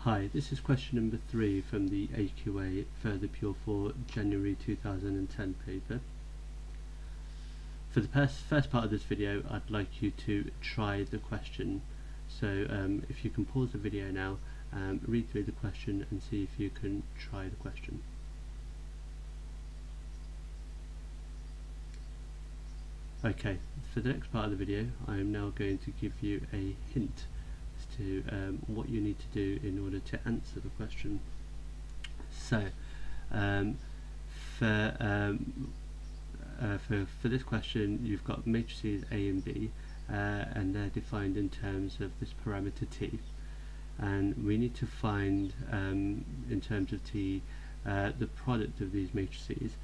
Hi, this is question number 3 from the AQA Further Pure for January 2010 paper. For the first part of this video, I'd like you to try the question. So if you can pause the video now, read through the question and see if you can try the question. Okay, for the next part of the video, I am now going to give you a hint as to what you need to do in order to answer the question. So, for this question, you've got matrices A and B, and they're defined in terms of this parameter t, and we need to find, in terms of t, the product of these matrices,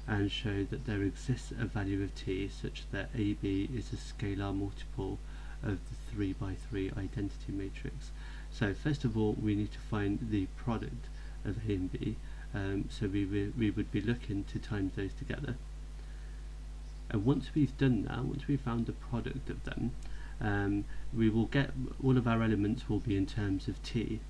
and show that there exists a value of t such that AB is a scalar multiple of the 3x3 identity matrix. So first of all, we need to find the product of A and B, so we would be looking to times those together. And once we've done that, once we've found the product of them, we will get, all of our elements will be in terms of t.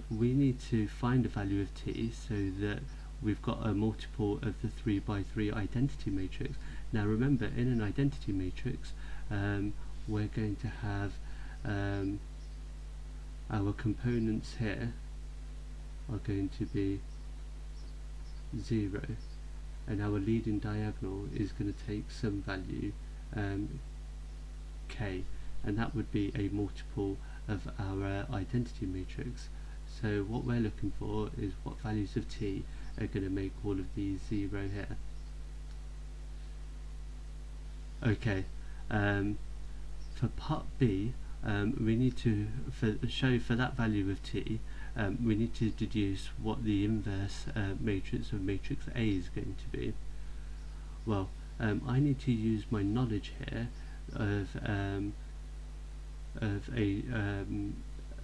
We need to find a value of t so that we've got a multiple of the 3x3 identity matrix. Now remember, in an identity matrix, we're going to have our components here are going to be 0, and our leading diagonal is going to take some value k, and that would be a multiple of our identity matrix. So what we're looking for is what values of t are going to make all of these 0 here. Okay, for part B, we need to show for that value of t, we need to deduce what the inverse matrix of matrix A is going to be. Well, I need to use my knowledge here of a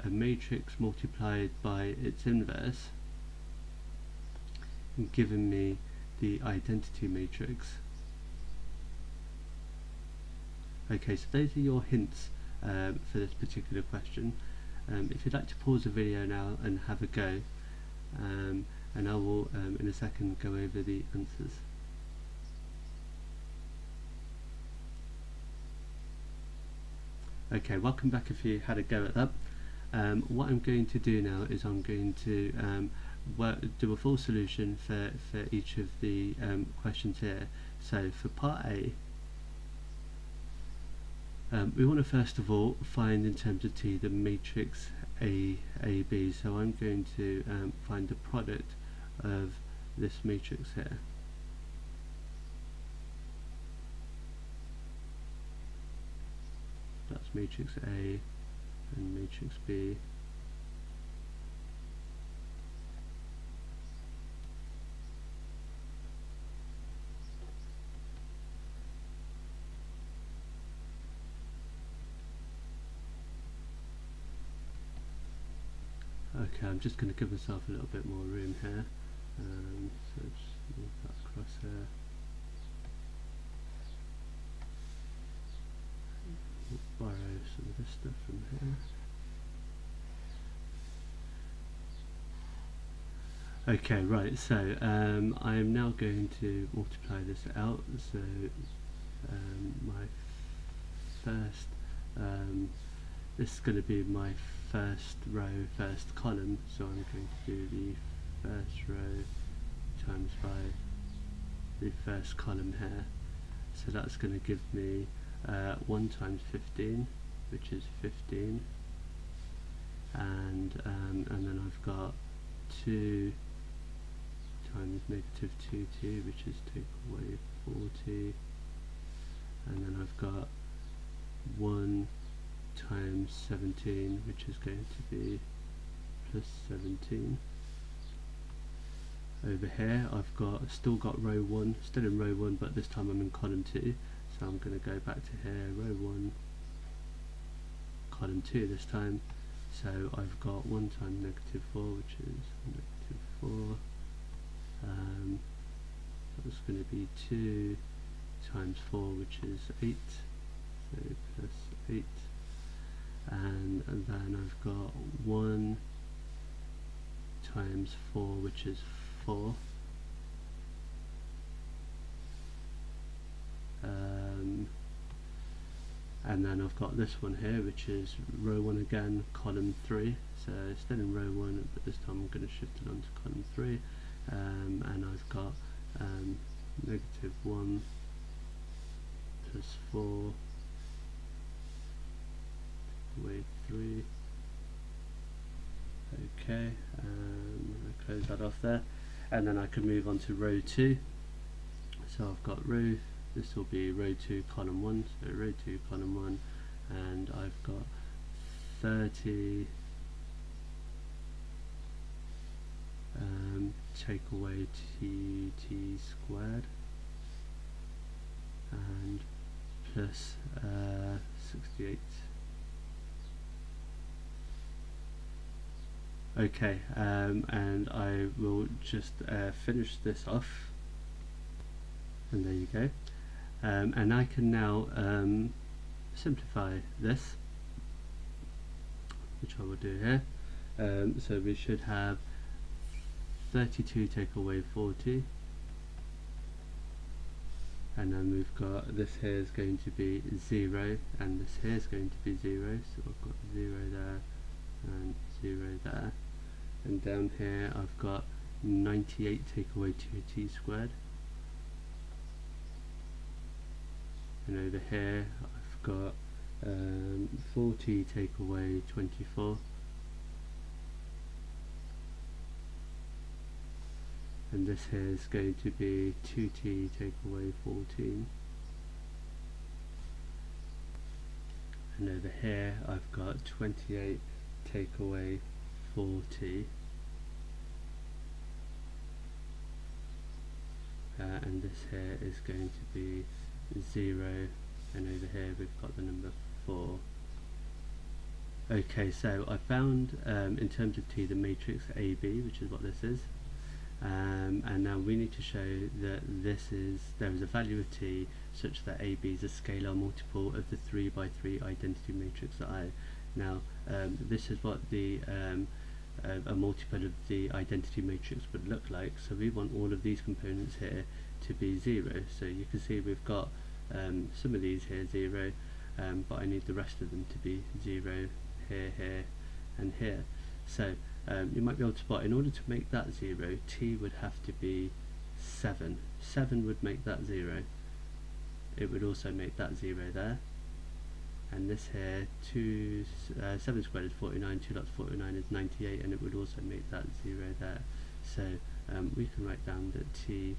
matrix multiplied by its inverse, giving me the identity matrix. Okay, so those are your hints for this particular question. If you'd like to pause the video now and have a go, and I will in a second go over the answers. Okay, welcome back if you had a go at that. What I'm going to do now is I'm going to do a full solution for each of the questions here. So for part A, we want to first of all find in terms of t the matrix AB, so I'm going to find the product of this matrix here. That's matrix A and matrix B. Okay, I'm just going to give myself a little bit more room here, so just move that across here. We'll borrow some of this stuff from here. Okay, right, so I am now going to multiply this out, so my first, this is going to be my first row, first column, so I'm going to do the first row times by the first column here, so that's going to give me 1 times 15, which is 15, and then I've got 2 times negative 2t, which is take away 40, and then I've got 1 times 17, which is going to be plus 17. Over here I've still got row 1, still in row 1, but this time I'm in column 2, so I'm going to go back to here, row 1, column 2 this time, so I've got 1 times negative 4, which is negative 4, that's going to be 2 times 4, which is 8, so plus 8, and then I've got 1 times 4, which is 4. And then I've got this one here, which is row 1 again, column 3. So still in row 1, but this time I'm going to shift it onto column 3. And I've got -1 plus 4 away 3. Okay, I'll close that off there, and then I can move on to row 2. So I've got this will be row 2 column 1, so row 2 column 1, and I've got 30 take away t squared and plus 68. Okay, and I will just finish this off, and there you go. And I can now simplify this, which I will do here. So we should have 32 take away 40, and then we've got this here is going to be 0, and this here is going to be 0, so I've got 0 there and 0 there, and down here I've got 98 take away 2t squared, and over here I've got 40 take away 24, and this here is going to be 2t take away 14, and over here I've got 28 take away 40, and this here is going to be 0, and over here we've got the number 4. Okay, so I found in terms of t the matrix AB, which is what this is, and now we need to show that there is a value of t such that AB is a scalar multiple of the 3 by 3 identity matrix I. Now this is what the a multiple of the identity matrix would look like, so we want all of these components here to be 0. So you can see we've got some of these here 0, but I need the rest of them to be 0 here, here and here. So you might be able to spot, in order to make that 0, t would have to be 7. 7 would make that 0. It would also make that 0 there. And this here, 7 squared is 49, 2 lots 49 is 98, and it would also make that 0 there. So we can write down that t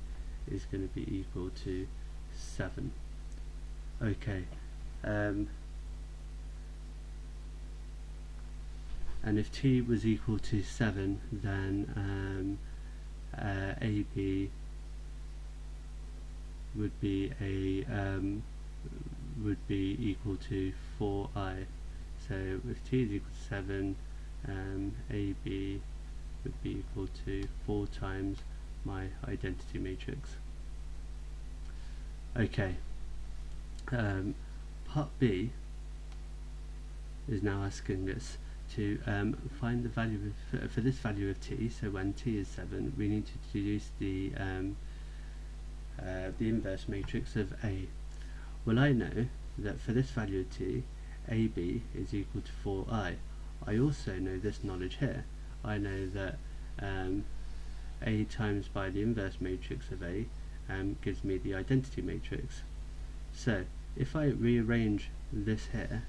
is going to be equal to 7. Okay. And if t was equal to 7, then AB would be equal to 4i. So if t is equal to 7, AB would be equal to 4 times my identity matrix. Okay. Part B is now asking us to find the value of, for this value of t. So when t is 7, we need to deduce the inverse matrix of A. Well, I know that for this value of t, AB is equal to 4i. I also know this knowledge here. I know that A times by the inverse matrix of A gives me the identity matrix. So if I rearrange this here,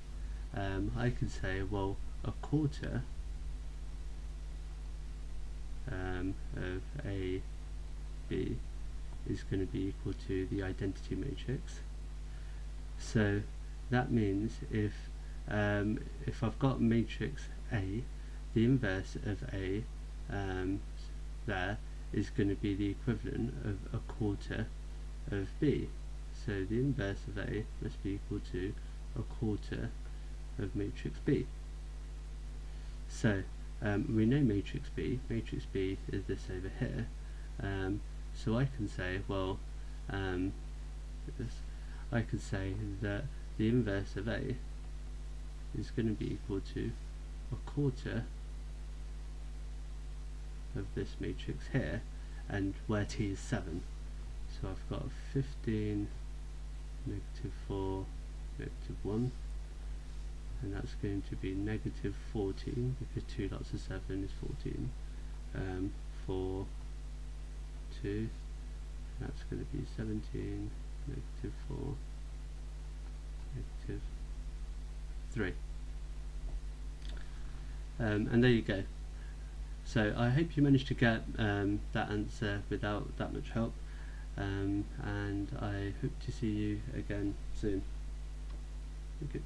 I could say, well, a quarter of AB is going to be equal to the identity matrix. So that means if I've got matrix A, the inverse of A there is going to be the equivalent of a quarter of B. So the inverse of A must be equal to a quarter of matrix B. So we know matrix B is this over here, so I can say, well, I could say that the inverse of A is going to be equal to a quarter of this matrix here, and where t is 7. So I've got 15, -4, -1, and that's going to be -14, because 2 lots of 7 is 14, 4, 2, that's going to be 17, -4, -3. And there you go. So I hope you managed to get that answer without that much help, and I hope to see you again soon. Okay.